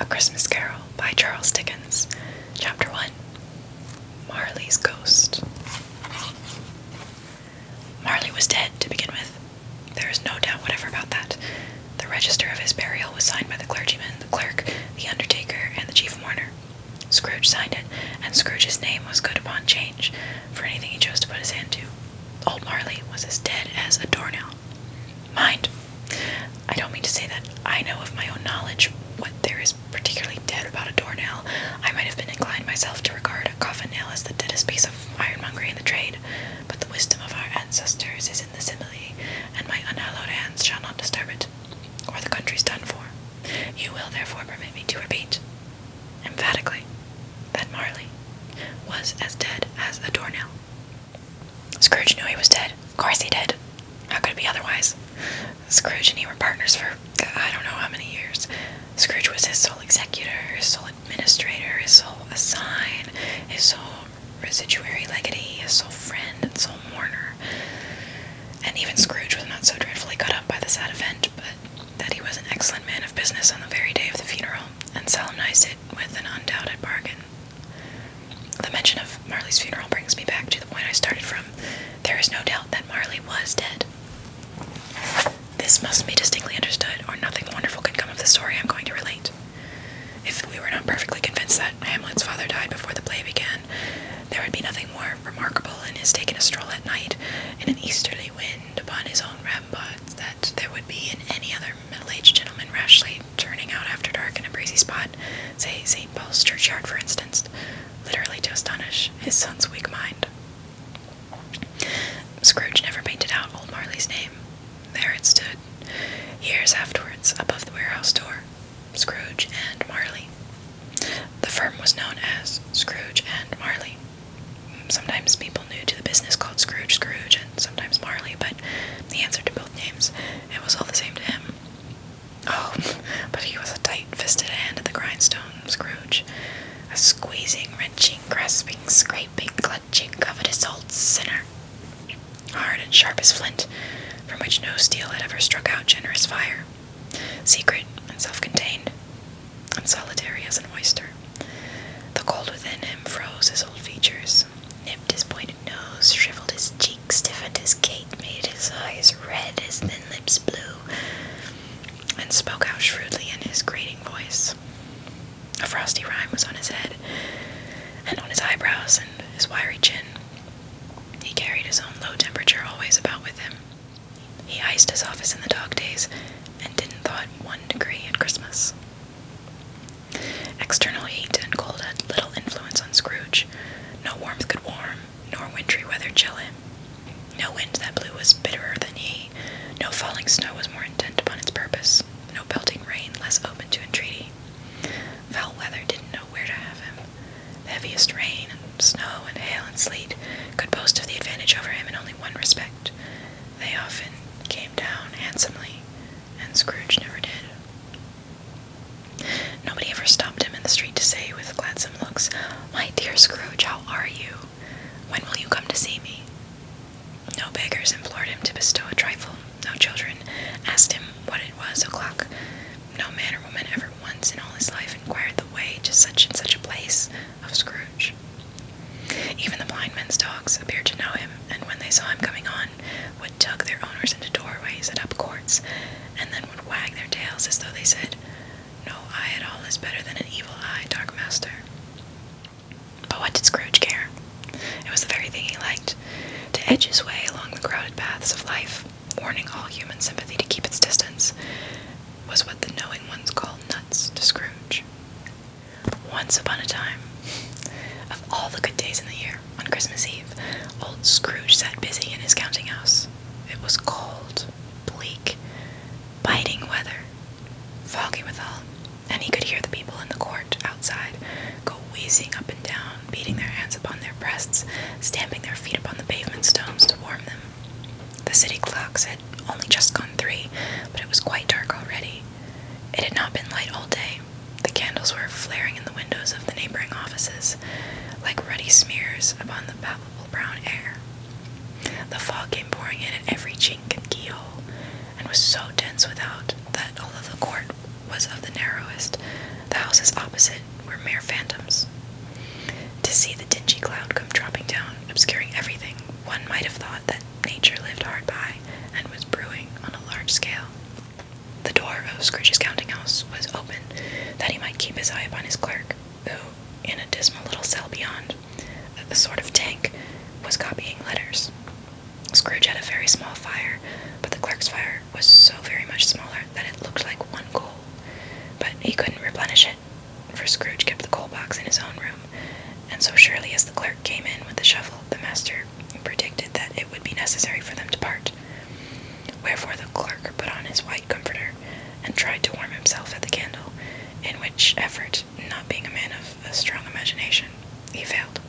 A Christmas Carol by Charles Dickens. Chapter 1. Marley's Ghost. Marley was dead, to begin with. There is no doubt whatever about that. The register of his burial was signed by the clergyman, the clerk, the undertaker, and the chief mourner. Scrooge signed it, and Scrooge's name was good upon change for anything he chose to put his hand to. Old Marley was as dead as a doornail. Mind, I don't mean to say that I know of my own knowledge what there is particularly dead about a doornail. I might have been inclined myself to regard a coffin nail as the deadest piece of ironmongery in the trade, but the wisdom of our ancestors is in the simile, and my unhallowed hands shall not disturb it, or the country's done for. You will therefore permit me to repeat, emphatically, that Marley was as dead as a doornail. Scrooge knew he was dead. Of course he did. How could it be otherwise? Scrooge and he were partners for I don't know how many years. Scrooge was his sole executor, his sole administrator, his sole assign, his sole residuary legatee, his sole friend and sole mourner. And even Scrooge was not so dreadfully cut up by the sad event, but that he was an excellent man of business on the very day of the funeral, and solemnized it with an undoubted bargain. The mention of Marley's funeral brings me back to the point I started from. There is no doubt that Marley was dead. This must be distinctly understood, or nothing wonderful can come of the story I'm going to relate. If we were not perfectly convinced that Hamlet's father died before the play began, there would be nothing more remarkable in his taking a stroll at night in an easterly wind upon his own ramparts that there would be in any other middle-aged gentleman rashly turning out after dark in a breezy spot, say St. Paul's churchyard, for instance, literally to astonish his son's weak mind. Scrooge never painted out old Marley's name. There it stood, years afterwards, above the warehouse door, Scrooge and Marley. The firm was known as Scrooge and Marley. Sometimes people new to the business called Scrooge, and sometimes Marley, but he answered to both names. It was all the same to him. Oh, but he was a tight-fisted hand at the grindstone, Scrooge. A squeezing, wrenching, grasping, scraping, clutching, covetous old sinner. Hard and sharp as flint, from which no steel had ever struck out generous fire. Secret and self-contained, and solitary as an oyster. The cold within him froze his old features, nipped his pointed nose, shriveled his cheeks, stiffened his gait, made his eyes red, his thin lips blue, and spoke out shrewdly in his grating voice. A frosty rime was on his head, and on his eyebrows, and his wiry chin. He carried his own low temperature always about with him. He iced his office in the dog days, and didn't thaw it 1 degree at Christmas. External heat and cold had little influence on Scrooge. No warmth could warm, nor wintry weather chill him. No wind that blew was bitterer than he. No falling snow was more intent upon its purpose. No pelting rain less open to entreaty. Foul weather didn't know where to have him. The heaviest rain and snow and hail and sleet could boast of the advantage over him in only one respect. They often came down handsomely, and Scrooge never did. Nobody ever stopped him in the street to say with gladsome looks, "My dear Scrooge, how are you? When will you come to see me?" No beggars implored him to bestow a trifle. No children asked him what it was o'clock. No man or woman ever once in all his life inquired the way to such and such a place of Scrooge. Even the blind men's dogs appeared to know him, and when they saw him coming on, would tug their owners into doorways and up courts, and then would wag their tails as though they said, "No eye at all is better than an evil eye, dark master." But what did Scrooge care? It was the very thing he liked, to edge his way along the crowded paths of life, warning all human sympathy to keep its distance, was what the knowing ones call nuts to Scrooge. Once upon a time, of all the good days in the year, on Christmas Eve, old Scrooge sat busy in his counting-house. It was cold, bleak, biting weather, foggy withal, and he could hear the people in the court outside go wheezing up and down, beating their hands upon their breasts, stamping their feet upon the pavement stones to warm them. The city clocks had only just gone 3, but it was quite dark already. It had not been light all day. The candles were flaring in the windows of the neighboring offices, like ruddy smears upon the palpable brown air. The fog came pouring in at every chink and keyhole, and was so dense without that although the court was of the narrowest. The houses opposite were mere phantoms. To see the dingy cloud come dropping down, obscuring everything, one might have thought that nature lived hard by and was brewing on a large scale. The door of Scrooge's counting-house was open, that he might keep his eye upon his clerk, who, in a dismal little cell beyond, a sort of tank, was copying letters. Scrooge had a very small fire, but the clerk's fire was so very much smaller that it looked like one coal. But he couldn't replenish it, for Scrooge kept the coal box in his own room, and so surely as the clerk came in with the shovel, the master predicted that it would be necessary for them to part. Wherefore the clerk put on his white comforter, and tried to warm himself at the candle, in which effort, not being a man of a strong imagination, he failed.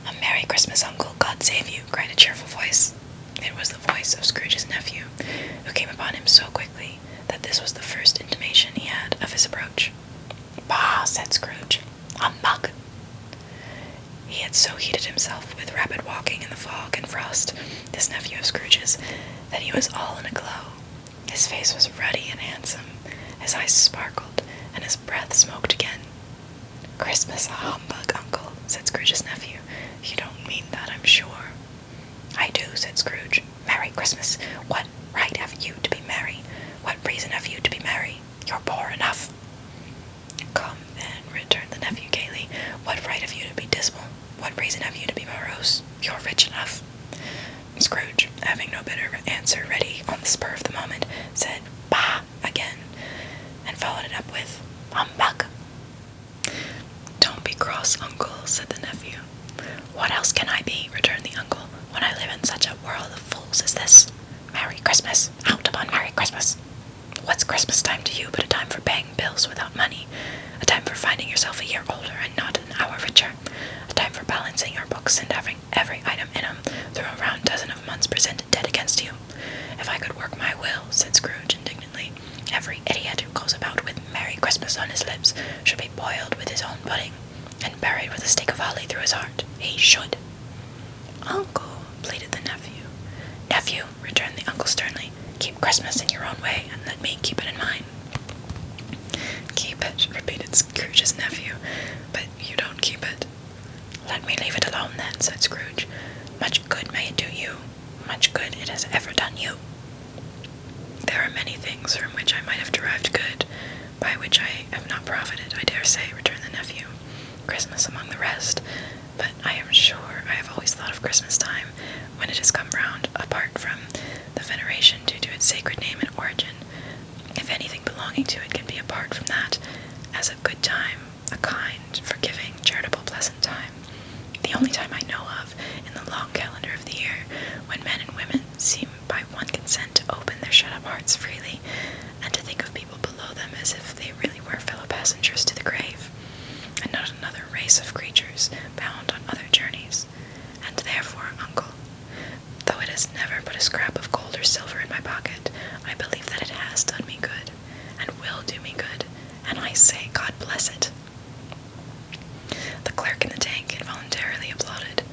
"A Merry Christmas, Uncle, God save you," cried a cheerful voice. It was the voice of Scrooge's nephew, who came upon him so quickly that this was the first intimation he had of his approach. "Bah!" said Scrooge. "A mug!" He had so heated himself with rapid walking in the fog and frost, this nephew of Scrooge's, that he was all in a glow. His face was ruddy and handsome, his eyes sparkled, and his breath smoked again. "Christmas a humbug, Uncle," said Scrooge's nephew. "You don't mean that, I'm sure." "I do," said Scrooge. "Merry Christmas! What right have you to be merry? What reason have you to be merry? You're poor enough." "Come, then," returned the nephew gaily. "What right have you to be dismal? What reason have you to be morose? You're rich enough." Scrooge, having no better answer ready on the spur of the moment, said "Bah!" again, and followed it up with "Humbug!" "Don't be cross, Uncle," said the nephew. "What else can I be," returned the uncle, "when I live in such a world of fools as this? Merry Christmas! Out upon Merry Christmas! What's Christmas time to you but a time for paying bills without money, a time for finding yourself a year older and not an hour richer, a time for balancing your books and having every item in 'em through a round dozen of months presented dead against you? If I could work my will," said Scrooge indignantly, "every idiot who goes about with Merry Christmas on his lips should be boiled with his own pudding, and buried with a stake of holly through his heart. He should." "Uncle," pleaded the nephew. "Nephew," returned the uncle sternly, "keep Christmas in your own way, and let me keep it in mine." "Keep it," repeated Scrooge's nephew, "but you don't keep it." "Let me leave it alone, then," said Scrooge. "Much good may it do you, much good it has ever done you." "There are many things from which I might have derived good, by which I have not profited, I dare say," returned the nephew. "Christmas among the rest, but I am sure I have always thought of Christmas time, when it has come round, apart from the veneration due to its sacred name and origin, if anything belonging to it can be apart from that, as a good time, a kind, forgiving, charitable, pleasant time, the only time I know of in the long calendar of the year, when men and women seem by one consent to open their shut-up hearts freely, and to think of people below them as if they really were fellow passengers to the grave, and not another race of creatures bound on other journeys. And therefore, Uncle, though it has never put a scrap of gold or silver in my pocket, I believe that it has done me good, and will do me good, and I say God bless it." The clerk in the tank involuntarily applauded.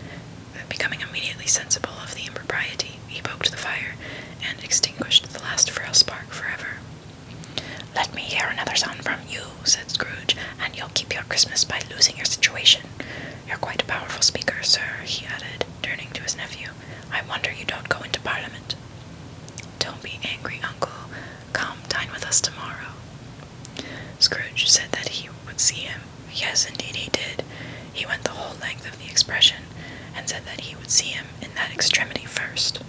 Becoming immediately sensible of the impropriety, he poked the fire, and extinguished the last frail spark forever. "Let me hear another sound from you," said Scrooge, "and you'll keep your Christmas by losing your situation. You're quite a powerful speaker, sir," he added, turning to his nephew. "I wonder you don't go into Parliament." "Don't be angry, Uncle. Come, dine with us tomorrow." Scrooge said that he would see him. Yes, indeed he did. He went the whole length of the expression, and said that he would see him in that extremity first.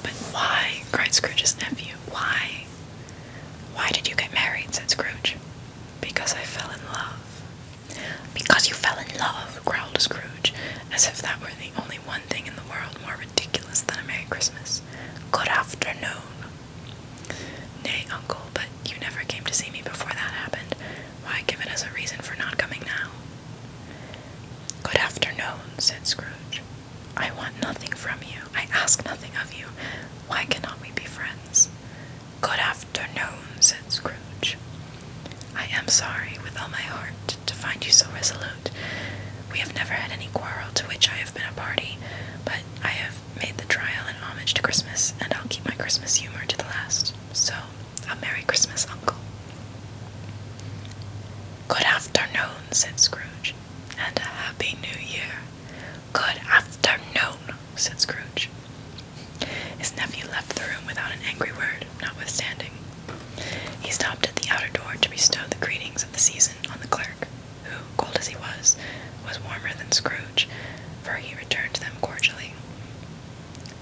"But why?" cried Scrooge's nephew. "Why?" "Why did you get married?" said Scrooge. "Because I fell in love." "Because you fell in love," growled Scrooge, as if that were the only one thing in the world more ridiculous than a Merry Christmas. "Good afternoon." "Nay, Uncle, but you never came to see me before that happened. Why give it as a reason for not coming now?" "Good afternoon," said Scrooge. "I want nothing from you. I ask nothing of you. Why cannot we be friends?" "Good afternoon," said Scrooge. "I am sorry, with all my heart, to find you so resolute. We have never had any quarrel to which I have been a party, but I have made the trial in homage to Christmas, and I'll keep my Christmas humor to the last. So, a Merry Christmas, Uncle. Good afternoon, said Scrooge, and a Happy New Year. Good afternoon, said Scrooge. His nephew left the room without an angry word, notwithstanding. He stopped at the outer door to bestow the greetings of the season on the clerk, who, cold as he was warmer than Scrooge, for he returned them cordially.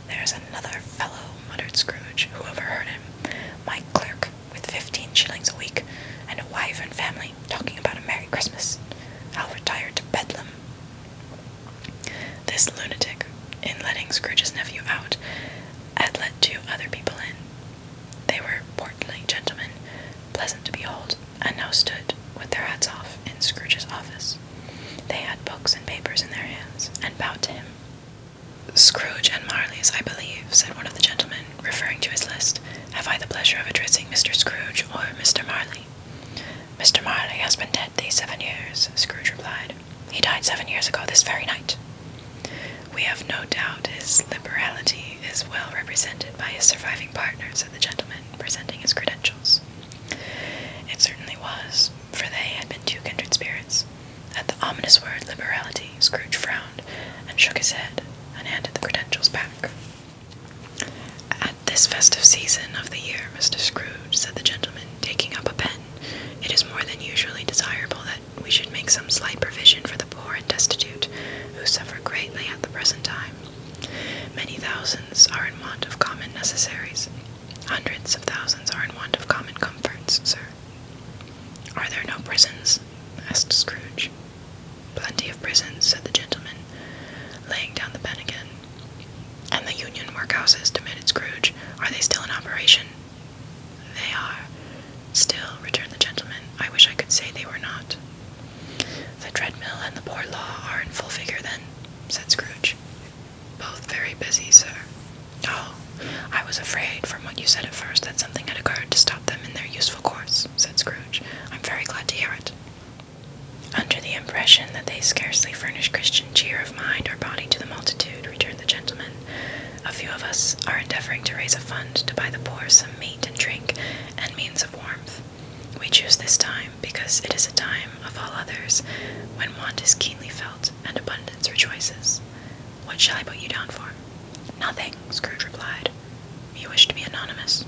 There's another fellow, muttered Scrooge, who overheard him. My clerk, with 15 shillings a week, and a wife and family, talking about a Merry Christmas. I'll retire to Bedlam. This lunatic, in letting Scrooge's nephew out, had let 2 other people in. They were portly gentlemen, pleasant to behold, and now stood, with their hats off, in Scrooge's office. They had books and papers in their hands, and bowed to him. Scrooge and Marley's, I believe, said one of the gentlemen, referring to his list. Have I the pleasure of addressing Mr. Scrooge or Mr. Marley? Mr. Marley has been dead these 7 years, Scrooge replied. He died 7 years ago this very night. We have no doubt his liberality is well represented by his surviving partner, said the gentleman, presenting his credentials. It certainly was, for they had been 2 kindred spirits. At the ominous word liberality, Scrooge frowned and shook his head and handed the credentials back. At this festive season of the year, Mr. Scrooge, said the gentleman, taking up a pen, it is more than usually desirable that we should make some slight provision for the poor and destitute, who suffer greatly at the present time. Many thousands are in want of common necessaries. Hundreds of thousands are in want of common comforts, sir. Are there no prisons? Asked Scrooge. Plenty of prisons, said the gentleman, laying down the pen again. And the union workhouses, demanded Scrooge, are they still in operation? They are. Still, returned the gentleman, I wish I could say they were not. The treadmill and the poor law are in full vigor, then, said Scrooge. Both very busy, sir. Oh, I was afraid, from what you said at first, that something had occurred to stop them in their useful course, said Scrooge. I'm very glad to hear it. Under the impression that they scarcely furnish Christian cheer of mind or body to the multitude, returned the gentleman, a few of us are endeavoring to raise a fund to buy the poor some meat and drink and means of warmth. We choose this time because it is a time of all others when want is keenly felt and abundance rejoices. What shall I put you down for? Nothing, Scrooge replied. You wish to be anonymous?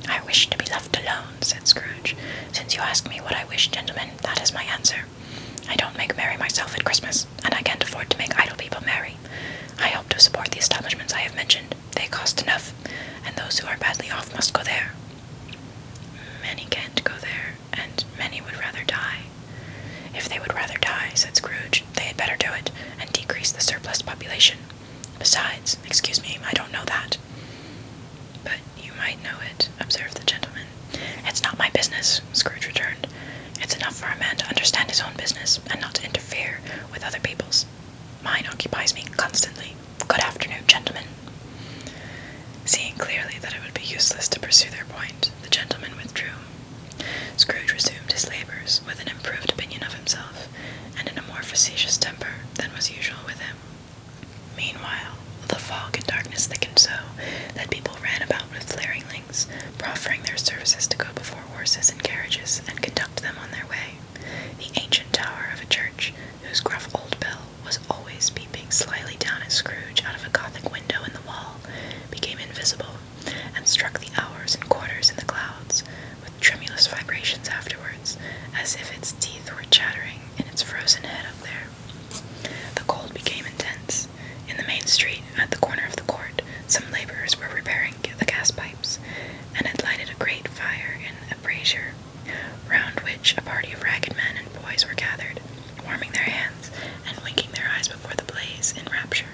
I wish to be left alone, said Scrooge. Since you ask me what I wish, gentlemen, that is my answer. I don't make merry myself at Christmas, and I can't afford to make idle people merry. I hope to support the establishments I have mentioned. They cost enough, and those who are badly off must go there. Many can't go there, and many would rather die. If they would rather die, said Scrooge, they had better do it, and decrease the surplus population. Besides, excuse me, I don't know that. But you might know it, observed the gentleman. It's not my business, Scrooge returned. It's enough for a man to understand his own business, and not to interfere with other people's. Mine occupies me constantly. Good afternoon, gentlemen. Seeing clearly that it would be useless to pursue their point, the gentleman withdrew. Scrooge resumed his labors with an improved opinion of himself, and in a more facetious temper than was usual with him. Meanwhile, the fog and darkness thickened so that people ran about with flaring links, proffering their services to go before horses and carriages and conduct them on their way. The ancient tower of a church, whose gruff old bell was always peeping slyly down at Scrooge out of a Gothic window in the wall, became invisible, and struck the hours and quarters in the clouds, with tremulous vibrations afterwards, as if its teeth were chattering in its frozen head up there. The cold became intense. In the main street, at the corner of the court, some laborers were repairing the gas pipes, and had lighted a great fire in a brazier, round which a party of ragged men and boys were gathered, warming their hands and winking their eyes before the blaze in rapture.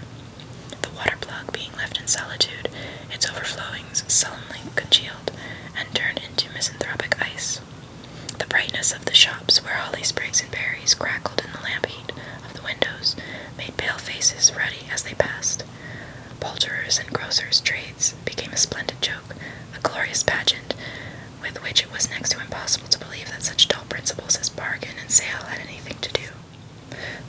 The water plug being left in solitude, its overflowings sullenly congealed and turned into misanthropic ice. The brightness of the shops where holly sprigs and berries crackled in the lamp heat of the windows made pale faces ruddy as they passed. Poulterers' and grocers' trades became a splendid joke, a glorious pageant, with which it was next to impossible to believe that such dull principles as bargain and sale had anything to do.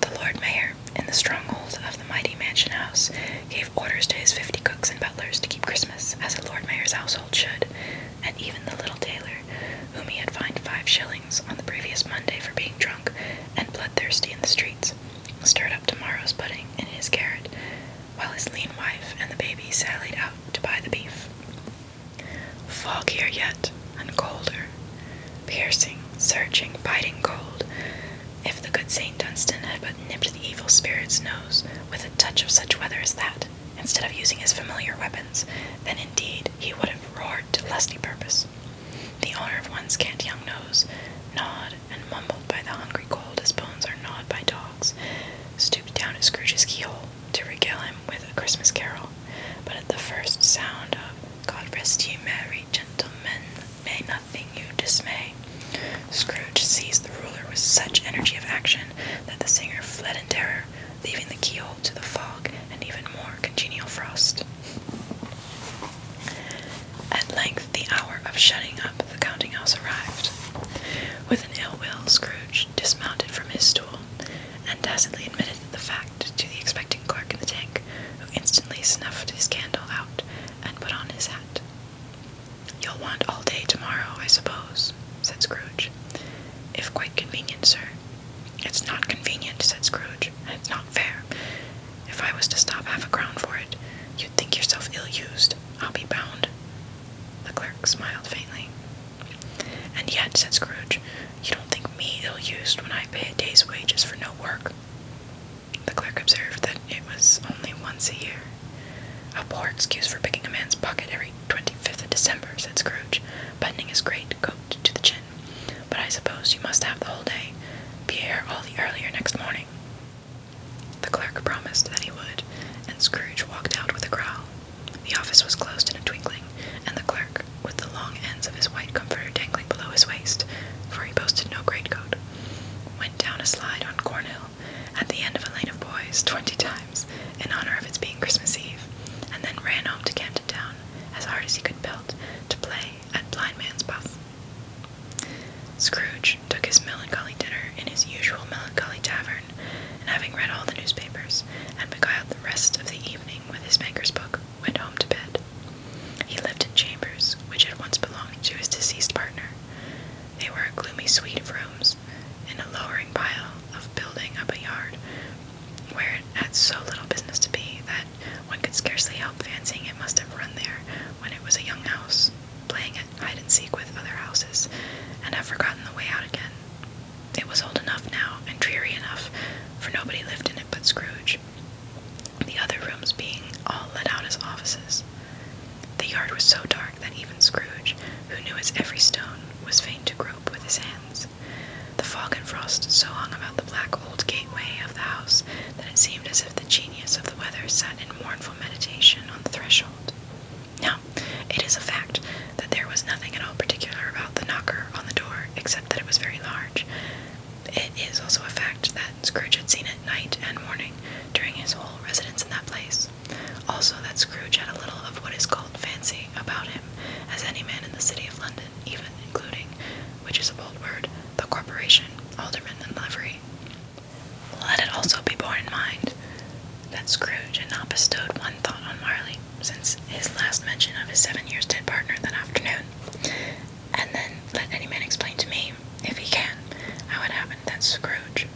The Lord Mayor, in the stronghold of the mighty mansion house, gave orders to his 50 cooks and butlers to keep Christmas as a Lord Mayor's household should, and even the little tailor, whom he had fined 5 shillings on the previous Monday for being drunk and bloodthirsty in the streets, stirred up tomorrow's pudding in his garret, while his lean wife and the baby sallied out to buy the beef. Foggier yet, and colder, piercing, searching, biting cold. If the good St. Dunstan had but nipped the evil spirit's nose with a touch of such weather as that, instead of using his familiar weapons, then indeed he would have roared to lusty purpose. The owner of one scant young nose, gnawed and mumbled by the hungry cold as bones are gnawed by dogs, stooped down at Scrooge's keyhole to regale him with a Christmas carol, but at the first sound of God rest ye merry gentlemen, may nothing you dismay, Scrooge seized the ruler with such energy of action that the singer fled in terror, leaving the keyhole to the fog and even more congenial frost. At length the hour of shutting up the counting-house arrived. With an ill will, Scrooge dismounted from his stool, and tacitly admitted the fact to the expecting clerk in the tank, who instantly snuffed his candle out and put on his hat. "You'll want all day tomorrow, I suppose," said Scrooge. "If quite convenient, sir." "It's not convenient," said Scrooge, "and it's not fair. If I was to stop half a crown for it, you'd think yourself ill-used, I'll be bound." The clerk smiled faintly. "And yet," said Scrooge, "you don't think me ill-used when I pay a day's wages for no work." The clerk observed that it was only once a year. "A poor excuse for picking a man's pocket every 25th of December," said Scrooge, buttoning his great coat to the chin. "But I suppose you must have the whole day. Be here all the earlier next morning." The clerk promised that he would, and Scrooge walked out with a growl. The office was closed in a twinkling, and the clerk, with the long ends of his white comforter dangling below his waist, for he boasted no greatcoat, went down a slide on Cornhill, at the end of a lane of boys, 20 times, in honor of its being Christmas Eve, and then ran home to Camden Town, as hard as he could pelt, to play at blind man's buff. Scrooge took his melancholy dinner in his usual melancholy tavern, and having read all the newspapers, and beguiled the rest of the evening with his banker's book, went home to bed. He lived in chambers which had once belonged to his deceased partner. They were a gloomy suite of rooms, in a lowering pile of building up a yard, where it had so little business to be that one could scarcely help fancying it must have run there when it was a young house, playing at hide-and-seek with other houses, and have forgotten the way out again. It was old enough now, and dreary enough, for nobody lived in it but Scrooge, the other rooms being all let out as offices. The yard was so dark that even Scrooge, who knew its every stone, was fain to grope with his hands. The fog and frost so hung about the black old gateway of the house that it seemed as if the genius of the weather sat in mournful meditation on the threshold. Now, it is a fact that there was nothing at all particular about the knocker on the door, except that it was very large. It is also a fact that Scrooge had seen it night and morning during his whole residence in that place. Also that Scrooge had a little of what is called fancy about him, as any man in the city of London, even including, which is a bold word, the corporation, aldermen, and livery. Let it also be borne in mind that Scrooge had not bestowed one thought on Marley since his last mention of his 7 years dead partner that afternoon. And then let any man explain to me, if he can, how it happened that Scrooge,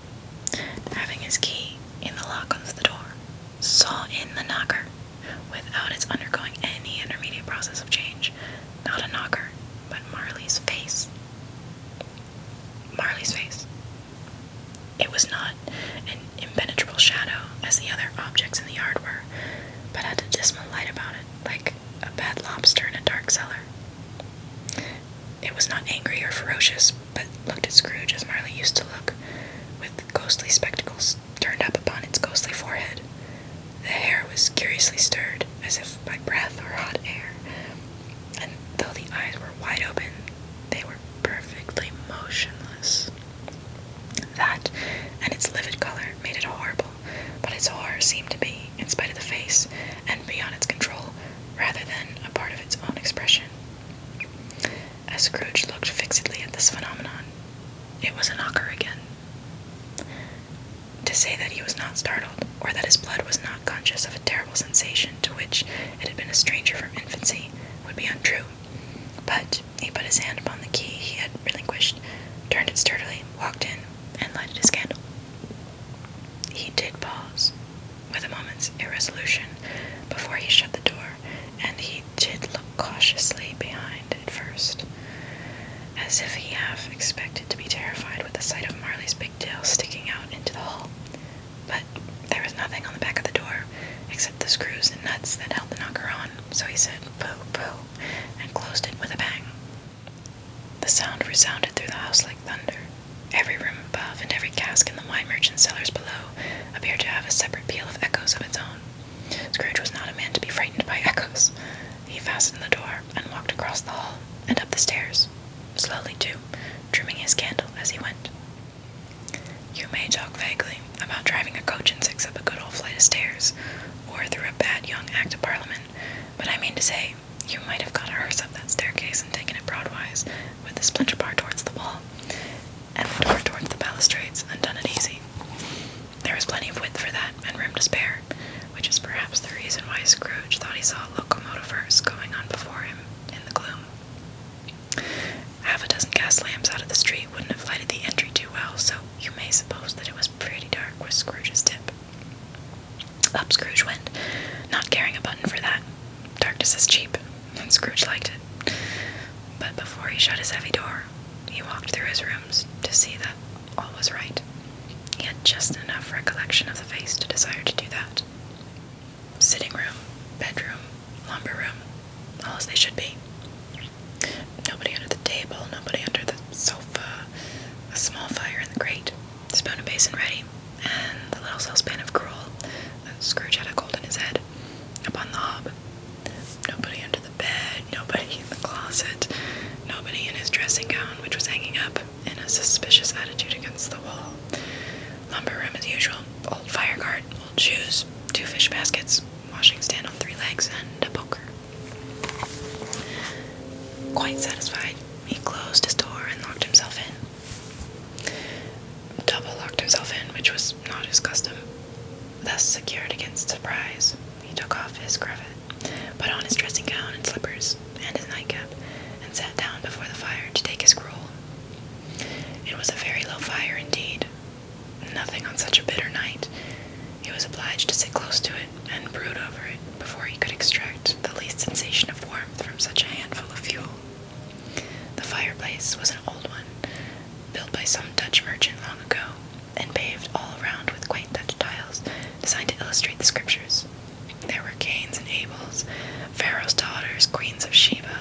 having his key in the lock of the door, saw in the knocker, without its undergoing any intermediate process of change, not a knocker, but Marley's face. Marley's face. It was not an impenetrable shadow, as the other objects in the yard were, but had a dismal light about it, like a bad lobster in a dark cellar. It was not angry or ferocious, but looked at Scrooge as Marley used to look, with ghostly spectacles turned up upon its ghostly forehead. The hair was curiously stirred, as if by breath or hot air, and though the eyes were wide open, they were perfectly motionless. That, and its livid color, made it horrible, but its horror seemed to be, in spite of the face, and beyond its control, rather than a part of its own expression. As Scrooge looked fixedly at this phenomenon, it was a knocker again. To say that he was not startled, or that his blood was not conscious of a terrible sensation to which it had been a stranger from infancy, would be untrue, But he put his hand upon the key he had relinquished, turned it sturdily, walked in, and lighted his candle. He did pause, with a moment's irresolution, before he shut the door, and he did look cautiously behind at first, as if he half expected to be terrified with the sight of Marley's big tail sticking out into the hall. But there was nothing on the back of the door, except the screws and nuts that held the knocker on, so he said, "Pooh, pooh," and closed it with a bang. The sound resounded through the house like thunder. Every room above and every cask in the wine merchant's cellars below appeared to have a separate peal of echoes of its own. Scrooge was not a man to be frightened by echoes. He fastened the door and walked across the hall and up the stairs, slowly too, trimming his candle as he went. You may talk vaguely about driving a coach and six up a good old flight of stairs, or through a bad young Act of Parliament, but I mean to say, you might have got a hearse up that staircase and taken it broadwise, with the splinter bar towards the wall, and the door towards the balustrades, and done it easy. There was plenty of width for that, and room to spare, which is perhaps the reason why Scrooge thought he saw a locomotive hearse going on before him in the gloom. Half a dozen gas lamps out of the street wouldn't have lighted the entry too well, so you may suppose that it was pretty dark where Scrooge's tip. Up Scrooge went, not caring a button for that. Darkness is cheap, and Scrooge liked it. But before he shut his heavy door, he walked through his rooms to see that all was right. He had just enough recollection of the face to desire to do that. Sitting room, bedroom, lumber room, all as they should be. Nobody under the table, nobody under the sofa, a small fire in the grate, spoon and basin ready, and the little saucepan of gruel that Scrooge had a cold in his head upon the hob. Nobody under the bed, nobody in the closet, nobody in his dressing gown, which was hanging up in a suspicious attitude against the wall. Lumber room as usual, old fire guard, old shoes, 2 fish baskets, washing stand on 3 legs, and a poker. Quite satisfied, he closed his door and locked himself in. Double locked himself in, which was not his custom. Thus secured against surprise, he took off his cravat, put on his dressing gown and slippers, and his nightcap, and sat down before the fire to take his gruel. It was a very low fire indeed. Nothing on such a bitter night. He was obliged to sit close to it and brood over it before he could extract the least sensation of warmth from such a handful of fuel. The fireplace was an old one, built by some Dutch merchant long ago, and paved all around with quaint Dutch tiles designed to illustrate the scriptures. There were Cains and Abels, Pharaoh's daughters, queens of Sheba,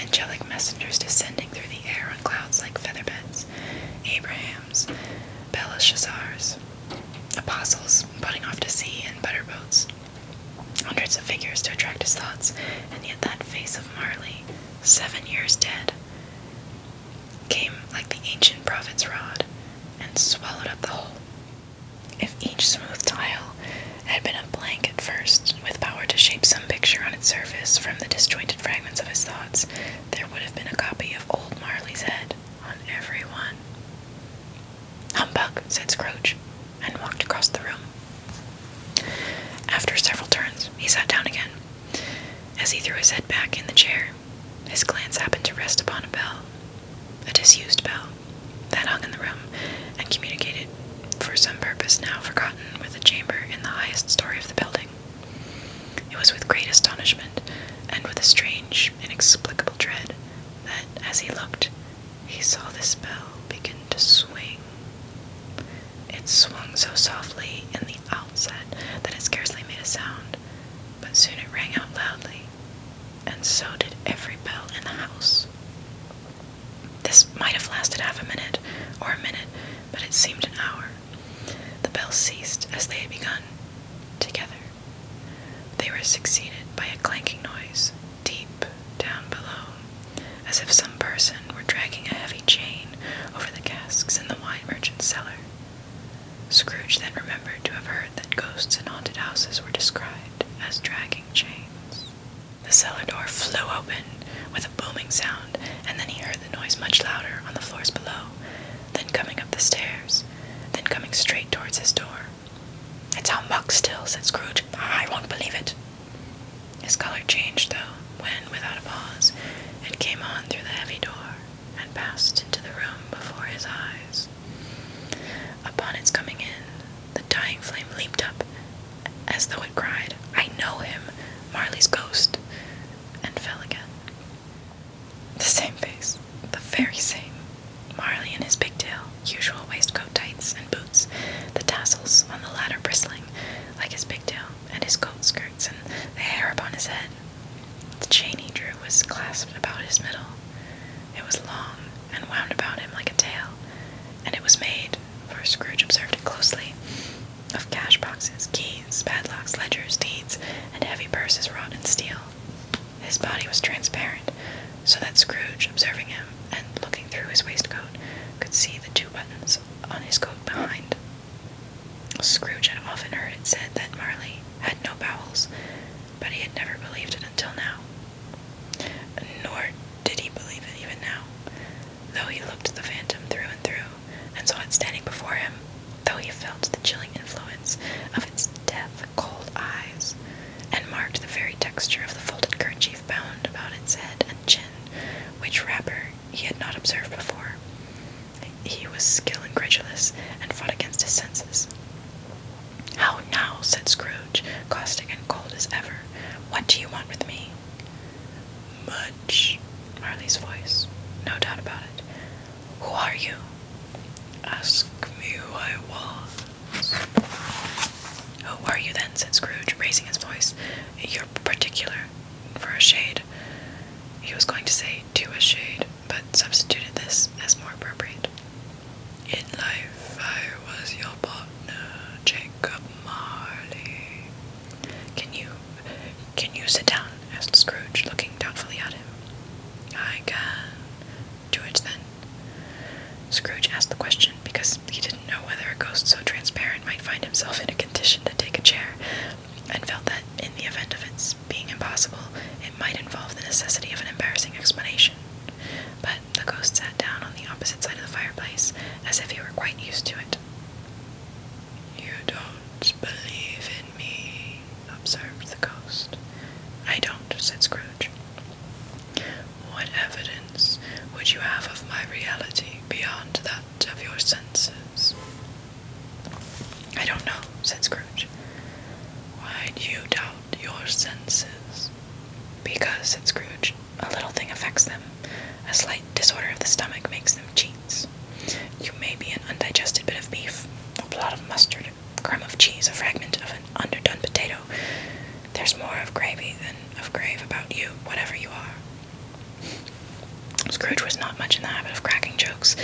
angelic messengers descending through the air on clouds like featherbeds, Abrahams, Belshazzars, apostles putting off to sea in butter boats, hundreds of figures to attract his thoughts, and yet that face of Marley, 7 years dead, came like the ancient prophet's rod, and swallowed up the whole. If each smooth tile had been a blank at first, with power to shape some picture on its surface from the disjointed fragments of his thoughts, there would have been a copy of old Marley's head on every one. "Humbug," said Scrooge, and walked across the room. After several turns, he sat down again. As he threw his head back in the chair, his glance happened to rest upon a bell, a disused bell, that hung in the room, and communicated, for some purpose now forgotten, with a chamber in the highest story of the building. It was with great astonishment, and with a strange, inexplicable dread, that, as he looked, he saw this bell begin to swing. It swung so softly in the outset that it scarcely made a sound, but soon it rang out loudly, and so did every bell in the house. This might have lasted half a minute, or a minute, but it seemed an hour. The bells ceased as they had begun, together. They were succeeded by a clanking noise, deep down below, as if some person were dragging a heavy chain over the casks in the wine merchant's cellar. Scrooge then remembered to have heard that ghosts in haunted houses were described as dragging chains. The cellar door flew open with a booming sound, and then he heard the noise much louder on the floors below, then coming up the stairs, then coming straight towards his door. "It's humbug still," said Scrooge. "I won't believe it." His color changed, though, when, without a pause, It came on through the heavy door and passed into the room before his eyes. Upon its coming in, the dying flame leaped up as though it cried, "I know him, Marley's ghost," and fell again. The same face, the very same. Marley in his pigtail, usual waistcoat tights and boots, the tassels on the latter bristling like his pigtail, and his coat skirts and the hair upon his head. The chain he drew was clasped about his middle. It was long and wound about him like a tail, and it was made, for Scrooge observed it closely, of cash boxes, keys, padlocks, ledgers, deeds, and heavy purses wrought in steel. His body was transparent, so that Scrooge, observing him, and looking through his waistcoat, could see the 2 buttons on his coat behind. Scrooge had often heard it said that Marley had no bowels, but he had never believed it until now. Nor did he believe it even now, though he looked at the phantom through and through, and saw it standing before him, though he felt the chilling influence of its death-cold eyes, and marked the very texture of the folded kerchief bound about its head and chin, which wrapper he had not observed before. He was still incredulous, and fought against his senses. "How now?" said Scrooge, caustic and cold as ever. "What do you want with me?" "Much," Marley's voice, no doubt about it. "Who are you?" "Ask me who I was." "Who are you then?" said Scrooge, raising his voice. "You're particular, for a shade." He was going to say "to a shade," but substituted this as more appropriate. "In life I was your partner, Jacob Marley." Can you sit down?" asked Scrooge, looking doubtfully at him. "I can." "Do it then." Scrooge asked the question because he didn't know whether a ghost so transparent might find himself in a condition to take a chair, and felt that, in the event of its being impossible, it might involve the necessity of an embarrassing explanation. But the ghost sat down on the opposite side of the fireplace, as if he were quite used to it. "You don't believe in me," observed the ghost. "I don't," said Scrooge. "What evidence would you have of my reality beyond that of your senses?" "I don't know," said Scrooge. "Why do you doubt your senses?" "Because," said Scrooge, "a little thing affects them. A slight disorder of the stomach makes them cheats. You may be an undigested bit of beef, a blot of mustard, a crumb of cheese, a fragment of an underdone potato. There's more of gravy than of grave about you, whatever you are." Scrooge was not much in the habit of cracking jokes,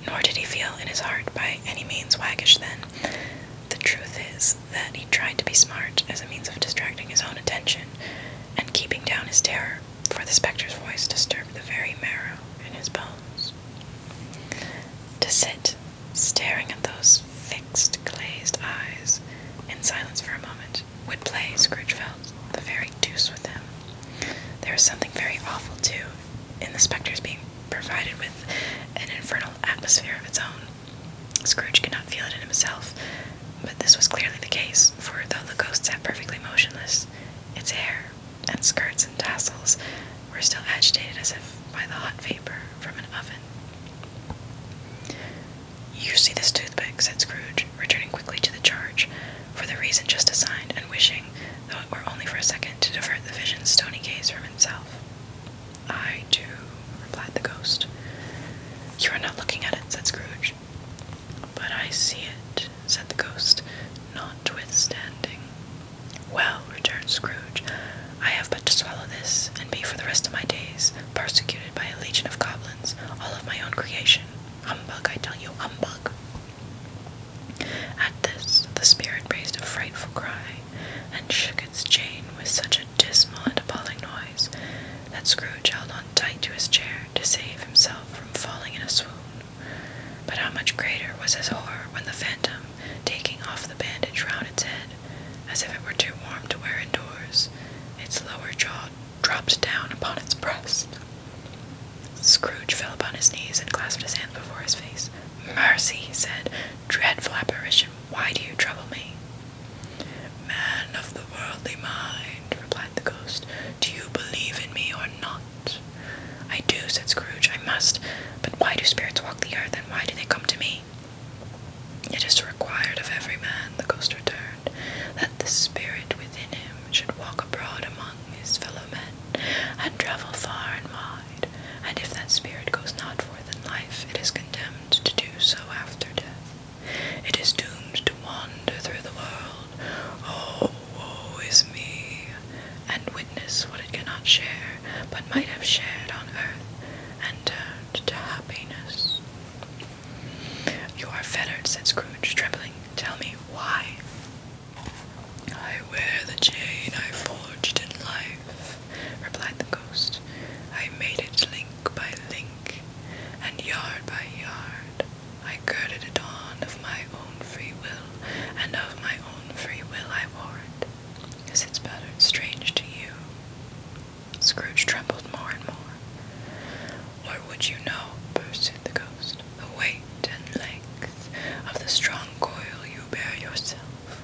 nor did he feel in his heart by any means waggish then. The truth is that he tried to be smart as a means of distracting his own attention, and keeping down his terror, for the spectre's voice disturbed the very marrow in his bones. To sit, staring at those fixed, glazed eyes, in silence for a moment, would play, Scrooge felt, the very deuce with him. There was something very awful, too, in the spectre's being provided with an infernal atmosphere of its own. Scrooge could not feel it in himself, but this was clearly the case, for though the ghost sat perfectly motionless, its hair and skirts and tassels were still agitated as if by the hot vapor from an oven. "You see this toothpick," said Scrooge, returning quickly to the charge, for the reason just assigned, and wishing, though it were only for a second, to divert the vision's stony gaze from himself. "I do," replied the ghost. "You are not looking at it," said Scrooge. "But I see it," said the ghost, notwithstanding. "Well," returned Scrooge, "I have but to swallow this, and be for the rest of my days persecuted by a legion of goblins, all of my own creation. Humbug, I tell you, humbug." At this, the spirit raised a frightful cry, and shook its chain with such a dismal and appalling noise, that Scrooge held on tight to his chair to save himself from falling in a swoon. But how much greater was his horror when the phantom, taking off the bandage round its head, as if it were too warm to wear indoors, its lower jaw dropped down upon its breast. Scrooge fell upon his knees and clasped his hands before his face. "Mercy," he said, "dreadful apparition, why do you trouble me?" "Man of the worldly mind," replied the ghost, "do you believe in me or not?" "I spirits walk the earth, and why do they come to me?" "It is required of every man," the ghost returned, "that the spirit within him should walk abroad among his fellow men, and travel far and wide, and if that spirit goes not forth in life, it is condemned to do so after death. It is doomed to wander through the world, oh, woe is me, and witness what it cannot share, but might have shared on earth, and turned to happiness." "You are fettered," said Scrooge, trembling. "Tell me, why?" "I wear the chain I forged in life," replied the ghost. "I made it link by link, and yard by yard. I girded it on of my own free will, and of my own free will I wore it. Is its pattern strange to you?" Scrooge trembled more and more. "Or would you know," pursued the ghost, "the weight and length of the strong coil you bear yourself?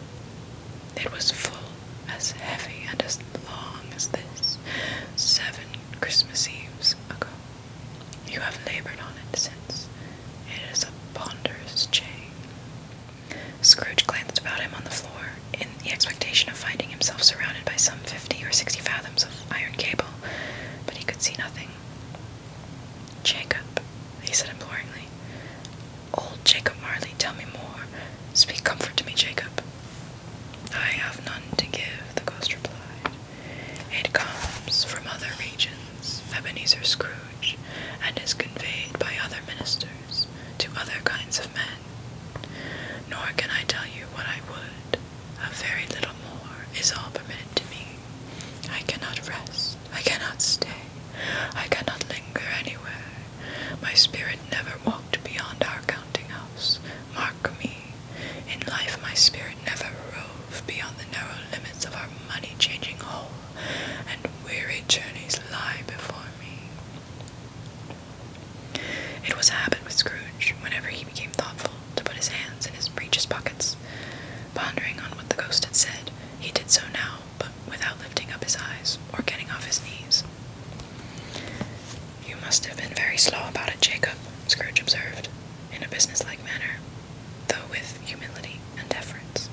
It was full, as heavy, and as long as this, 7 Christmas Eves ago. You have labored on it since. It is a ponderous chain." Scrooge glanced about him on the floor, in the expectation of finding himself surrounded by some 50 or 60 fathoms of iron cable, but he could see nothing. "Jacob," he said imploringly. "Old Jacob Marley, tell me more. Speak comfort to me, Jacob." "I have none to give," the ghost replied. "It comes from other regions, Ebenezer Scrooge, and is conveyed by other ministers to other kinds of men. Nor can I tell you what I would. A very little more is all permitted to me. I cannot rest, I cannot stay, I cannot linger anywhere. My spirit never walked beyond our counting house. Mark me, in life my spirit never rove beyond the narrow limits of our money-changing hole, and weary journeys lie before me." It was a habit with Scrooge, whenever he became thoughtful, to put his hands in his breeches pockets. Pondering on what the ghost had said, he did so now, but without lifting up his eyes or getting off his knees. "You must have been very slow about it, Jacob," Scrooge observed, in a businesslike manner, though with humility and deference.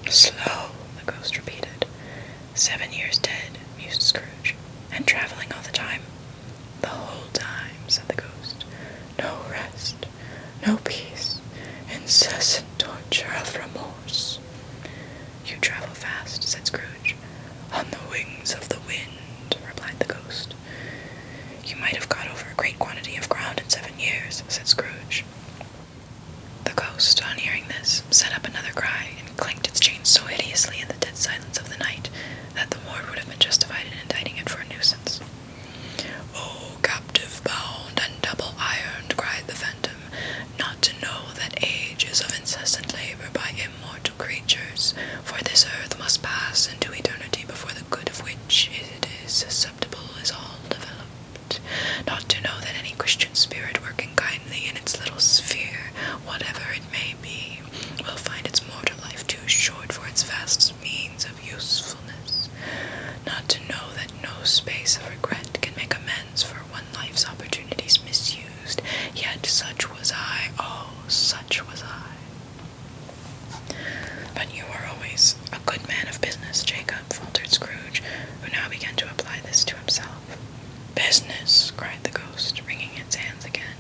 "Slow," the ghost repeated. "7 years dead," mused Scrooge, "and traveling all the time?" "The whole time," said the ghost. "No rest, no peace, incessant torture of remorse." "You travel fast," said Scrooge. "On the wings of the wind," replied the ghost. "You might have got over a great quantity of ground in 7 years," said Scrooge. The ghost, on hearing this, set up another cry, and clanked its chain so hideously in the dead silence of the night, that the ward would have been justified in indicting it for a nuisance. "O captive bound and double ironed," cried the phantom, "not to know that age is of incessant labor by immortal creatures, for this earth must pass into eternity before the good of which it is susceptible is all developed. Not to know that any Christian spirit working kindly in its little sphere, whatever it may be, will find its mortal life too short for its vast means of usefulness. Not to know that no space of regret can make amends for one life's opportunities misused, yet such was I, oh, such was I." "But you were always a good man of business, Jacob," faltered Scrooge, who now began to apply this to himself. "Business!" cried the ghost, wringing its hands again.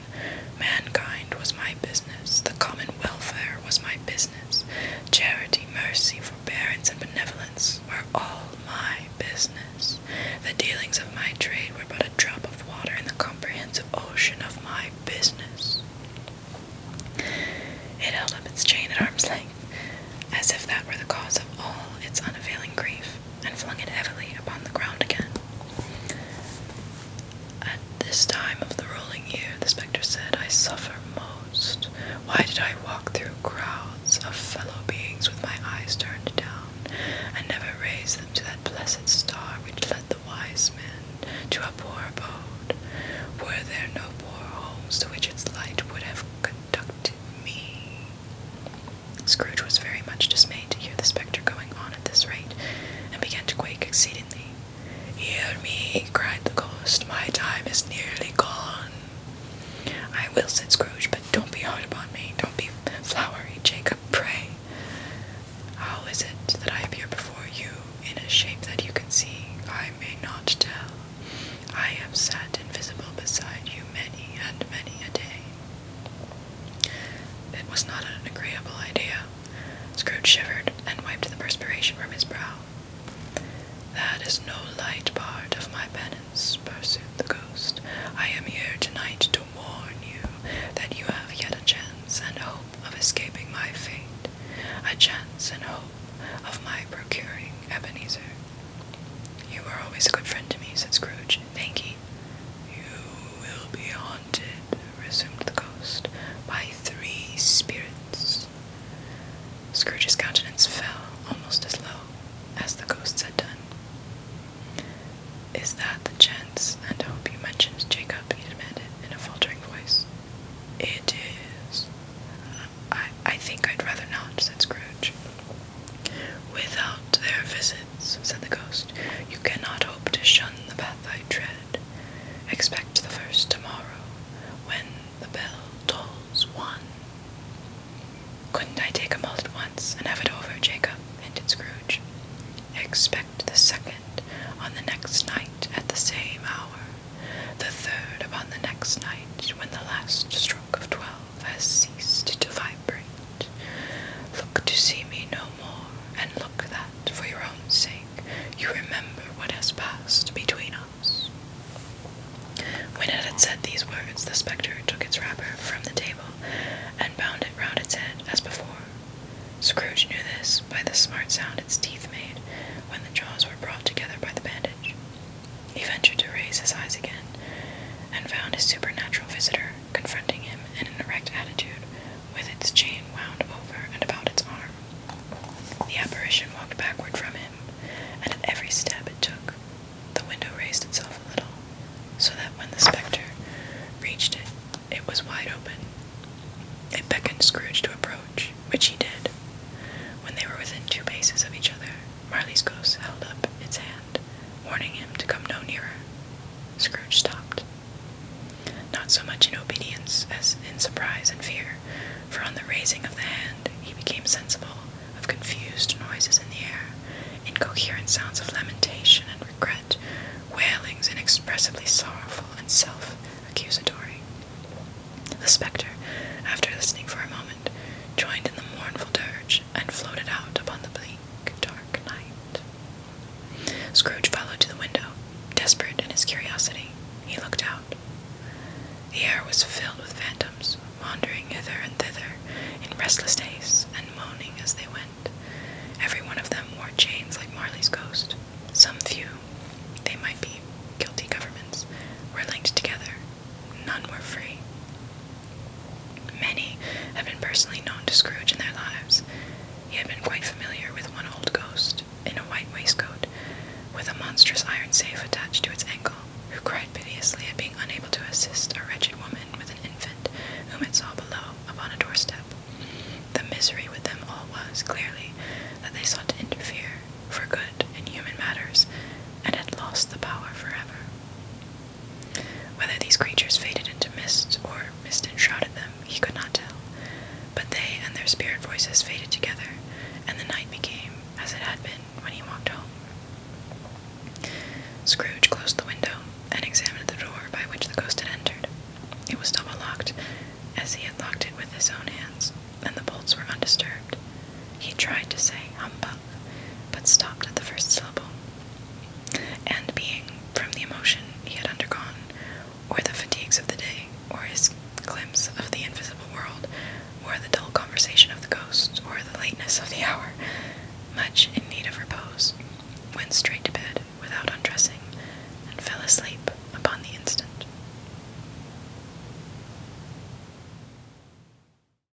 "Mankind was my business. The common welfare was my business. Charity, mercy, forbearance, and benevolence were all my business. The dealings of my trade were but a drop of water in the comprehensive ocean of my business." It held up its chain at arm's length, as if that were the cause of all its unavailing grief, and flung it heavily upon the ground again. "At this time of the rolling year," the spectre said, "I suffer most. Why did I walk through crowds of fellow beings with my eyes turned down, and never raise them to that blessed star which led the wise men to a poor abode? Were there no poor homes to which its light would have conducted me?" Scrooge was very much dismayed to hear the spectre going on at this rate, and began to quake exceedingly. "Hear me," cried the ghost, "my time is nearly gone." "I will," said Scrooge. Scrooge, but don't be hard upon me. Don't be flowery, Jacob, pray. How is it that I appear before you in a shape that you can see? I may not tell. I have sat invisible beside you many and many a day. It was not an agreeable idea. Scrooge shivered and wiped the perspiration from his brow. That is no light part of my penance, pursued the ghost. I am here tonight to warn you that you have yet a chance and hope of escaping my fate, a chance and hope of my procuring Ebenezer. You are always a good friend to me, said Scrooge. Thank ye. You will be haunted, resumed the ghost, by 3 spirits. Scrooge's countenance fell almost as low as the ghosts had done. Is that the chance and hope you mentioned, Jacob? He demanded in a faltering voice. It is. I think I'd rather not, said Scrooge. Without their visits, said the ghost, you cannot hope to shun the path I tread. Expect the first tomorrow, when the bell tolls 1. Couldn't I take 'em all at once and have it over, Jacob? Hinted Scrooge. Expect the second on the next night at the same hour, the third upon the next night when the last stroke of 12 has ceased to vibrate. Look to see me no more, and look that, for your own sake, you remember what has passed between us. When it had said these words, the spectre took its wrapper from the table and bound it round its head as before. Scrooge knew this by the smart sound its teeth made when the jaws were brought together by the bandage. He ventured to raise his eyes again, and found his supernatural visitor confronting him in an erect attitude, with its chain wound over and about its arm. The apparition walked backward from him, and at every step it took, the window raised itself a little, so that when the spectre reached it, it was wide open. It beckoned Scrooge to approach, which he did. When they were within 2 paces of each other, Marley's ghost held up its hand, warning him to come no nearer. Scrooge stopped. Not so much in obedience as in surprise and fear, for on the raising of the hand he became sensible of confused noises in the air, incoherent sounds of lamentation and regret, wailings inexpressibly sorrowful and self-accusatory. The spectre, after listening for a moment, joined in the mournful dirge and floated out upon the bleak, dark night. Scrooge followed to the window, desperate in his curiosity. He looked out. The air was filled with phantoms, wandering hither and thither in restless haste and moaning as they went. Every one of them wore chains like Marley's ghost. Some few, they might be guilty governments, were linked together. None were free. Many had been personally known to Scrooge in their lives. He had been quite familiar with one old ghost, in a white waistcoat, with a monstrous iron safe attached to its ankle, who cried piteously at being unable to assist a wretched woman with an infant whom it saw